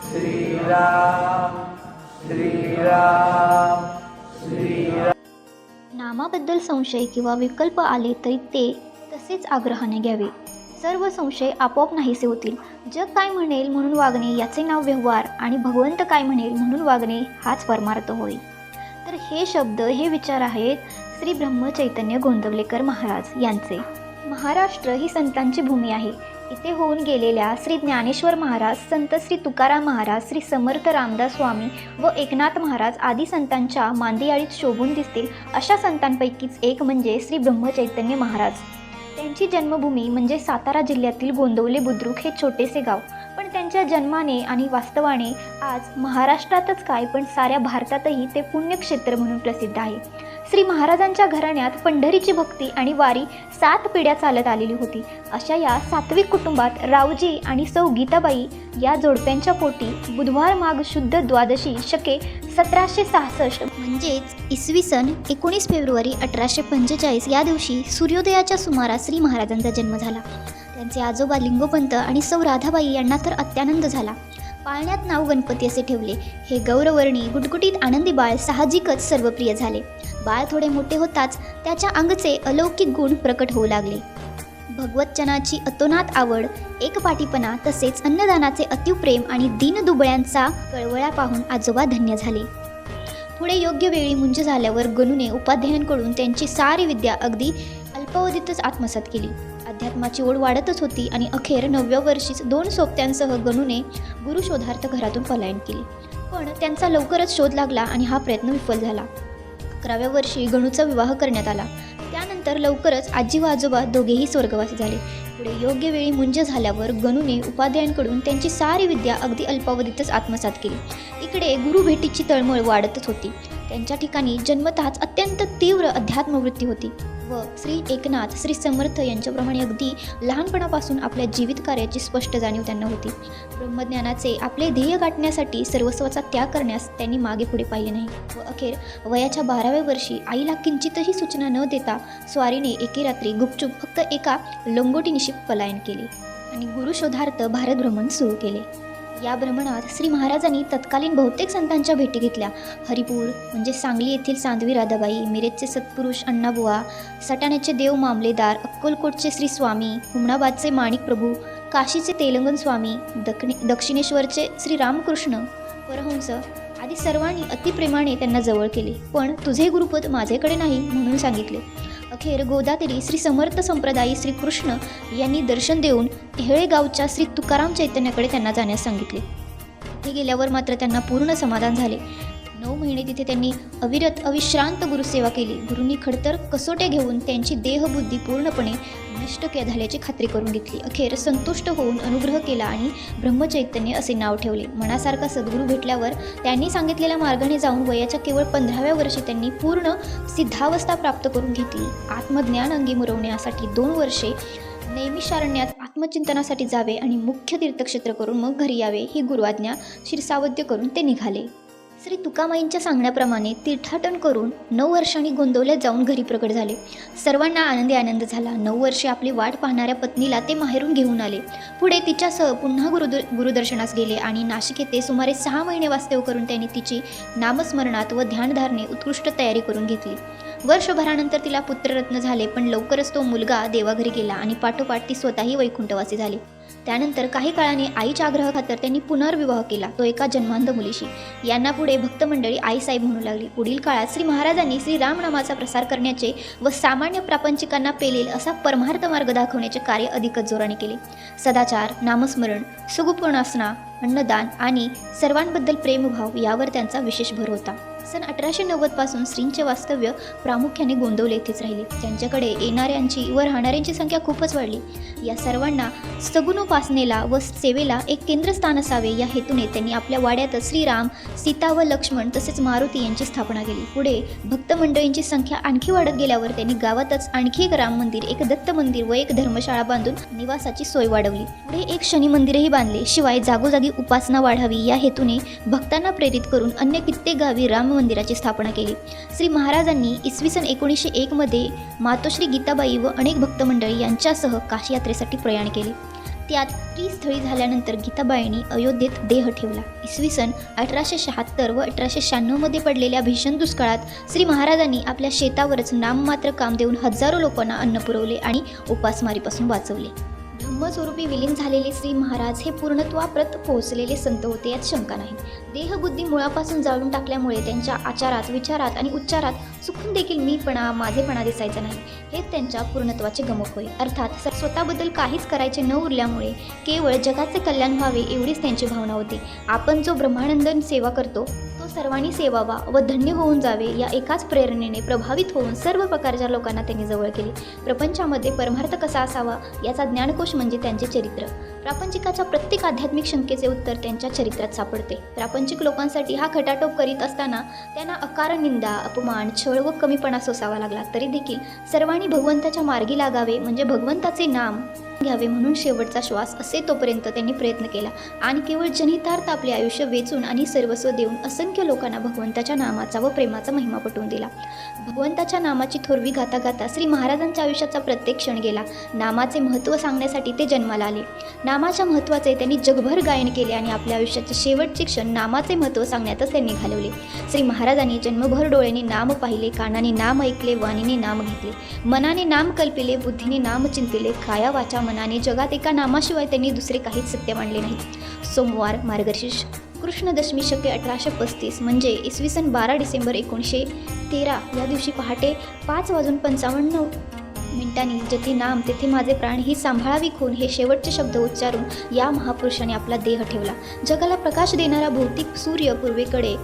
श्रीराम श्रीराम श्रीराम। नामाबद्दल संशय किंवा विकल्प आले तरी ते तसेच आग्रहाने घ्यावे. सर्व संशय आपोआप नाहीसे होतील. जग काय म्हणेल म्हणून वागणे याचे नाव व्यवहार आणि भगवंत काय म्हणेल म्हणून वागणे हाच परमार्थ होय. तर हे शब्द, हे विचार आहेत श्री ब्रह्मचैतन्य गोंदवलेकर महाराज यांचे. महाराष्ट्र ही संतांची भूमी आहे. इथे होऊन गेलेल्या श्री ज्ञानेश्वर महाराज, संत श्री तुकाराम महाराज, श्री समर्थ रामदास स्वामी व एकनाथ महाराज आदी संतांच्या मांदियाळीत शोभून दिसतील अशा संतांपैकीच एक म्हणजे श्री ब्रह्मचैतन्य महाराज. त्यांची जन्मभूमी म्हणजे सातारा जिल्ह्यातील गोंदवले बुद्रुक हे छोटेसे गाव. पण त्यांच्या जन्माने आणि वास्तवाने आज महाराष्ट्रातच काय पण साऱ्या भारतातही ते पुण्यक्षेत्र म्हणून प्रसिद्ध आहे. श्री महाराजांच्या घराण्यात पंढरीची भक्ती आणि वारी 7 पिढ्या चालत आलेली होती. अशा या सात्विक कुटुंबात रावजी आणि सौ गीताबाई या जोडप्यांच्या पोटी बुधवार माघ शुद्ध द्वादशी शके 1766 म्हणजेच इसवी सन 19 फेब्रुवारी 1845 या दिवशी सूर्योदयाच्या सुमारास श्री महाराजांचा जन्म झाला. त्यांचे आजोबा लिंगोपंत आणि सौ राधाबाई यांना तर अत्यानंद झाला. पाळण्यात नाव गणपती असे ठेवले. हे गौरवर्णी गुटगुटीत आनंदी बाळ साहजिकच सर्वप्रिय झाले. बाळ थोडे मोठे होताच त्याच्या अंगचे अलौकिक गुण प्रकट होऊ लागले. भगवतचनाची अतोनात आवड, एकपाटीपणा तसेच अन्नदानाचे अतिप्रेम आणि दीनदुबळ्यांचा कळवळा पाहून आजोबा धन्य झाले. पुढे योग्य वेळी मुंज झाल्यावर गणूने उपाध्यायांकडून त्यांची सारी विद्या अगदी अल्पावधीतच आत्मसात केली. अध्यात्माची ओढ वाढतच होती आणि अखेर 9व्या वर्षीच 2 सोबत्यांसह गणूने गुरुशोधार्थ घरातून पलायन केले. पण त्यांचा लवकरच शोध लागला आणि हा प्रयत्न विफल झाला. 11व्या वर्षी गणूचा विवाह करण्यात आला. त्यानंतर लवकरच आजी व आजोबा दोघेही स्वर्गवासी झाले. पुढे योग्य वेळी मुंज झाल्यावर गणूने उपाध्यायांकडून त्यांची सारी विद्या अगदी अल्पावधीतच आत्मसात केली. इकडे गुरुभेटीची तळमळ वाढतच होती. त्यांच्या ठिकाणी जन्मतःच अत्यंत तीव्र अध्यात्मवृत्ती होती व श्री एकनाथ, श्री समर्थ यांच्याप्रमाणे अगदी लहानपणापासून आपल्या जीवित कार्याची स्पष्ट जाणीव त्यांना होती. ब्रह्मज्ञानाचे आपले ध्येय गाठण्यासाठी सर्वस्वाचा त्याग करण्यास त्यांनी मागे पुढे पाहिले नाही व अखेर वयाच्या 12व्या वर्षी आईला किंचितही सूचना न देता स्वारीने एके रात्री गुपचूप फक्त एका लंगोटीनिशी पलायन केले आणि गुरुशोधार्थ भारत भ्रमण सुरू केले. या भ्रमणात श्री महाराजांनी तत्कालीन बहुतेक संतांच्या भेटी घेतल्या. हरिपूर म्हणजे सांगली येथील सांध्वी राधाबाई, मिरजचे सत्पुरुष अण्णाबुवा, सटाण्याचे देव मामलेदार, अक्कलकोटचे श्री स्वामी, हुमणाबादचे माणिक प्रभू, काशीचे तेलंगण स्वामी, दक्षिणेश्वरचे श्री रामकृष्ण परहंस आदी सर्वांनी अतिप्रेमाने त्यांना जवळ केले. पण तुझे गुरुपद माझेकडे नाही म्हणून सांगितले. अखेर गोदातीरी श्री समर्थ संप्रदायी श्री कृष्ण यांनी दर्शन देऊन हेळे गावच्या श्री तुकाराम चैतन्याकडे त्यांना जाण्यास सांगितले. तिथे गेल्यावर मात्र त्यांना पूर्ण समाधान झाले. 9 महिने तिथे त्यांनी अविरत अविश्रांत गुरुसेवा केली. गुरूंनी खडतर कसोट्या घेऊन त्यांची देहबुद्धी पूर्णपणे नष्ट झाल्याची खात्री करून घेतली. अखेर संतुष्ट होऊन अनुग्रह केला आणि ब्रह्मचैतन्य असे नाव ठेवले. मनासारखा सद्गुरू भेटल्यावर त्यांनी सांगितलेल्या मार्गाने जाऊन वयाच्या केवळ 15व्या वर्षी त्यांनी पूर्ण सिद्धावस्था प्राप्त करून घेतली. आत्मज्ञान अंगी मुरवण्यासाठी 2 वर्षे नैमिषारण्यात आत्मचिंतनासाठी जावे आणि मुख्य तीर्थक्षेत्र करून मग घरी यावे ही गुरुआज्ञा शिरसावद्य करून ते निघाले. श्री तुकामाईंच्या सांगण्याप्रमाणे तीर्थाटन करून 9 वर्षांनी गोंदवल्यात जाऊन घरी प्रकट झाले. सर्वांना आनंदी आनंद झाला. 9 वर्षे आपली वाट पाहणाऱ्या पत्नीला ते माहेरून घेऊन आले. पुढे तिच्यासह पुन्हा गुरुदर्शनास गेले आणि नाशिक येथे सुमारे 6 महिने वास्तव्य करून त्यांनी तिची नामस्मरणात व ध्यानधारणे उत्कृष्ट तयारी करून घेतली. वर्षभरानंतर तिला पुत्ररत्न झाले. पण लवकरच तो मुलगा देवाघरी गेला आणि पाठोपाठ ती स्वतःही वैकुंठवासी झाली. त्यानंतर काही काळाने आईच्या आग्रहाखातर त्यांनी पुनर्विवाह केला, तो एका जन्मांध मुलीशी. यांना पुढे भक्तमंडळी आईसाहेब म्हणू लागली. पुढील काळात श्री महाराजांनी श्रीरामनामाचा प्रसार करण्याचे व सामान्य प्रापंचिकांना पेलेल असा परमार्थ मार्ग दाखवण्याचे कार्य अधिकच जोराने केले. सदाचार, नामस्मरण, सुगुपोणासना, अन्नदान आणि सर्वांबद्दल प्रेमभाव यावर त्यांचा विशेष भर होता. सन 1890 पासून श्रींचे वास्तव्य प्रामुख्याने गोंदवले येथेच राहिले. त्यांच्याकडे येणाऱ्यांची व राहणाऱ्यांची संख्या खूपच वाढली. या सर्वांना सगुणोपासनेला व सेवेला एक केंद्रस्थान असावे या हेतूने त्यांनी आपल्या वाड्यातच श्रीराम, सीता व लक्ष्मण तसेच मारुती यांची स्थापना केली. पुढे भक्त मंडळींची संख्या आणखी वाढत गेल्यावर त्यांनी गावातच आणखी एक राम मंदिर, एक दत्त मंदिर व एक धर्मशाळा बांधून निवासाची सोय वाढवली. पुढे एक शनी मंदिरही बांधले. शिवाय जागोजागी उपासना वाढावी या हेतूने भक्तांना प्रेरित करून अन्य कित्येक गावी राम मंदिराची स्थापना केली. श्री महाराजांनी इसवी सन 1901 मध्ये मातोश्री गीताबाई व अनेक भक्त मंडळी यांच्यासह काशी यात्रेसाठी प्रयाण केले. त्यात त्रिस्थळी झाल्यानंतर गीताबाईंनी अयोध्येत देह ठेवला. इसवी सन 1876 व 1896 पडलेल्या भीषण दुष्काळात श्री महाराजांनी आपल्या शेतावरच नाममात्र काम देऊन हजारो लोकांना अन्न पुरवले आणि उपासमारीपासून वाचवले. धम्मस्वरूपी विलीन झालेले श्री महाराज हे पूर्णत्वाप्रत पोहोचलेले संत होते, यात शंका नाही. देहबुद्धी मुळापासून जाळून टाकल्यामुळे त्यांच्या आचारात, विचारात आणि उच्चारात चुकून देखील मीपणा, माझेपणा दिसायचा नाही. हेच त्यांच्या पूर्णत्वाचे गमक होय. अर्थात स्वतःबद्दल काहीच करायचे न उरल्यामुळे केवळ जगाचे कल्याण व्हावे एवढीच त्यांची भावना होती. आपण जो ब्रह्मानंद सेवा करतो तो सर्वांनी सेवावा व धन्य होऊन जावे या एकाच प्रेरणेने प्रभावित होऊन सर्व प्रकारच्या लोकांना त्यांनी जवळ केले. प्रपंचामध्ये परमार्थ कसा असावा याचा ज्ञानकोश म्हणजे त्यांचे चरित्र. प्रापंचिकाच्या प्रत्येक आध्यात्मिक शंकेचे उत्तर त्यांच्या चरित्रात सापडते. प्रापंचिक लोकांसाठी हा खटाटोप करीत असताना त्यांना अकारण निंदा, अपमान, छळ व कमीपणा सोसावा लागला. तरी देखील सर्वांनी भगवंताच्या मार्गी लागावे म्हणजे भगवंताचे नाम घ्यावे म्हणून शेवटचा श्वास असे तोपर्यंत त्यांनी प्रयत्न केला आणि केवळ जनितार्थ आपले आयुष्य वेचून आणि सर्वस्व देऊन असंख्य लोकांना भगवंताच्या नामाचा व प्रेमाचा महिमा पटवून दिला. भगवंताच्या नामाची थोरवी गाता गाता श्री महाराजांच्या आयुष्याचा प्रत्येक क्षण गेला. नामाचे महत्त्व सांगण्यासाठी ते जन्माला आले. नामाच्या महत्त्वाचे त्यांनी जगभर गायन केले आणि आपल्या आयुष्याचे शेवटचे क्षण नामाचे महत्त्व सांगण्यातच त्यांनी घालवले. श्री महाराजांनी जन्मभर डोळ्याने नाम पाहिले, कानाने नाम ऐकले, वाणीने नाम घेतले, मनाने नाम कल्पिले, बुद्धीने नाम चिंतिले, काया वाचा मनाने जगात एका नामाशिवाय त्यांनी दुसरे काहीच सत्य मानले नाही. सोमवार मार्गशीर्ष कृष्ण दशमी शके 1835 म्हणजे इसवी सन 12 डिसेंबर 1913 या दिवशी पहाटे 5:55 जेथे नाम तेथे माझे प्राण ही सांभाळावी खून हे शेवटचे शब्द उच्चारून या महापुरुषाने आपला देह ठेवला. जगाला प्रकाश देणारा भौतिक सूर्य पूर्वेकडे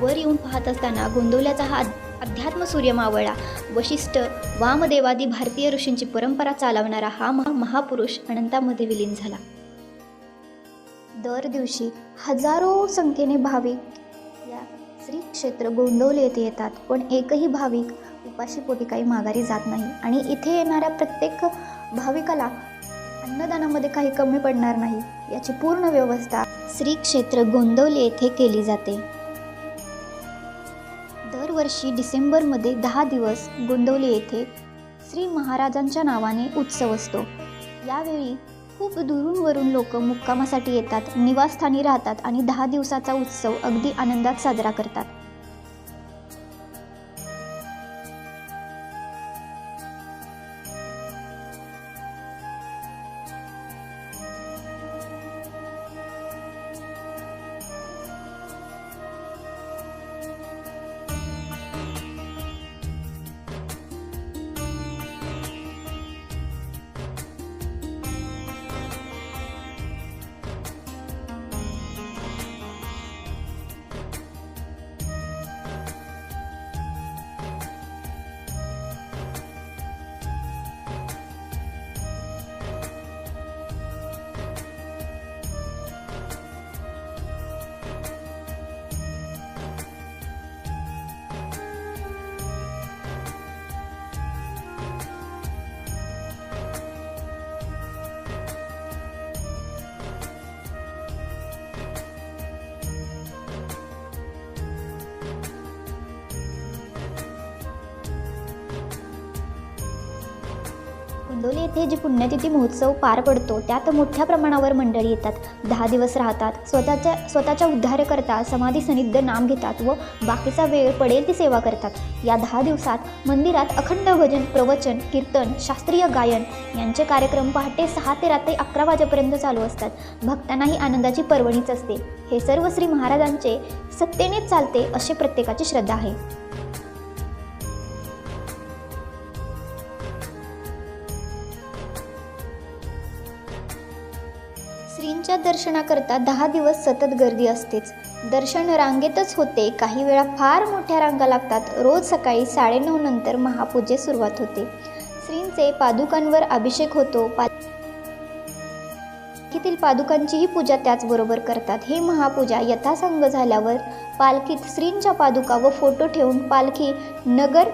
वर येऊन पाहत असताना गोंदवल्याचा हा अध्यात्म सूर्य मावळला. वशिष्ठ, वामदेवादी भारतीय ऋषींची परंपरा चालवणारा हा महापुरुष अनंतामध्ये विलीन झाला. दर दिवशी हजारो संख्येने भाविक या श्री क्षेत्र गोंदवले येथे येतात, पण एकही भाविक उपाशीपोटी काही माघारी जात नाही आणि इथे येणाऱ्या प्रत्येक भाविकाला अन्नदानामध्ये काही कमी पडणार नाही याची पूर्ण व्यवस्था श्री क्षेत्र गोंदवले येथे केली जाते. दरवर्षी डिसेंबरमध्ये 10 दिवस गोंदवले येथे श्री महाराजांच्या नावाने उत्सव असतो. यावेळी खूप दुरून वरून लोक मुक्कामासाठी येतात, निवासस्थानी राहतात आणि 10 दिवसाचा उत्सव अगदी आनंदात साजरा करतात. गोंदवले येथे जी पुण्यतिथी महोत्सव पार पडतो त्यात मोठ्या प्रमाणावर मंडळी येतात. 10 दिवस राहतात. स्वतःच्या उद्धारकरता समाधी सनिध नाम घेतात व बाकीचा वेळ पडेल ती सेवा करतात. या 10 दिवसात मंदिरात अखंड भजन, प्रवचन, कीर्तन, शास्त्रीय गायन यांचे कार्यक्रम पहाटे 6 ते रात्री 11 वाजेपर्यंत चालू असतात. भक्तांनाही आनंदाची पर्वणीच असते. हे सर्व श्री महाराजांचे सत्तेनेच चालते अशी प्रत्येकाची श्रद्धा आहे. श्रींच्या दर्शनाकरता 10 दिवस सतत गर्दी असतेच. दर्शन रांगेतच होते. काही वेळा फार मोठ्या रांगा लागतात. रोज सकाळी 9:30 नंतर महापूजेस सुरुवात होते. श्रींचे पादुकांवर अभिषेक होतो. पालखीतील पादुकांचीही पूजा त्याचबरोबर करतात. ही महापूजा यथासांग झाल्यावर पालखीत श्रींच्या पादुका व फोटो ठेवून पालखी नगर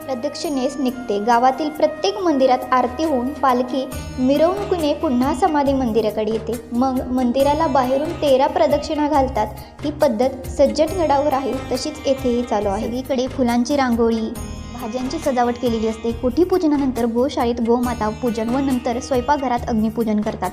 प्रदक्षिणेस निघते. गावातील प्रत्येक मंदिरात आरती होऊन पालखी मिरवणुकीने पुन्हा समाधी मंदिराकडे येते. मग मंदिराला बाहेरून 13 प्रदक्षिणा घालतात. ही पद्धत सज्जनगडावर आहे तशीच येथेही चालू आहे. सगळीकडे फुलांची रांगोळी, भाज्यांची सजावट केलेली असते. कोठी पूजनानंतर गोशाळेत गोमाता पूजन व नंतर स्वयंपाकघरात अग्निपूजन करतात.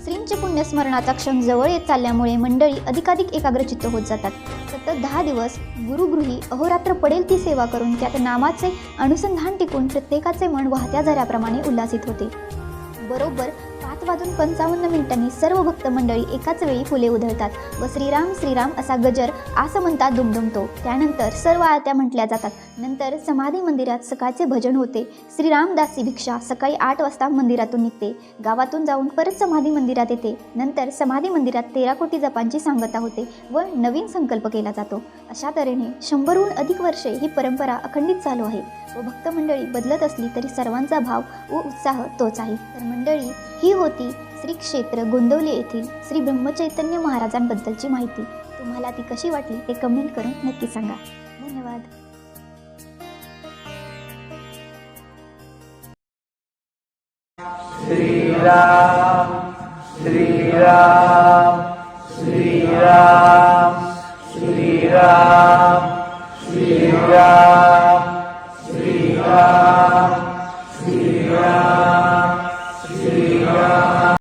श्रींचे पुण्यस्मरणाचा क्षण जवळ येत चालल्यामुळे मंडळी अधिकाधिक एकाग्रचित्त होत जातात. सतत 10 दिवस गुरुगृही अहोरात्र पडेल ती सेवा करून त्यात नामाचे अनुसंधान टिकून प्रत्येकाचे मन वाहत्या झऱ्याप्रमाणे उल्हासित होते. बरोबर 5:55 सर्व भक्त मंडळी एकाच वेळी फुले उधळतात व श्रीराम श्रीराम असा गजर आसमंतात दुमदुमतो. त्यानंतर सर्व आरत्या म्हटल्या जातात. नंतर समाधी मंदिरात सकाळचे भजन होते. श्रीरामदासी भिक्षा सकाळी 8 वाजता मंदिरातून निघते, गावातून जाऊन परत समाधी मंदिरात येते. नंतर समाधी मंदिरात 13 कोटी जपांची सांगता होते व नवीन संकल्प केला जातो. अशा तऱ्हेने 100हून अधिक वर्षे ही परंपरा अखंडित चालू आहे व भक्त मंडळी बदलत असली तरी सर्वांचा भाव व उत्साह तोच आहे. तर मंडळी, ही होती श्री क्षेत्र गोंदवले येथील श्री ब्रह्मचैतन्य महाराजांबद्दलची माहिती. तुम्हाला ती कशी वाटली ते कमेंट करून नक्की सांगा. धन्यवाद. श्रीराम श्रीराम श्रीराम श्रीराम श्रीराम श्रीराम श्रीराम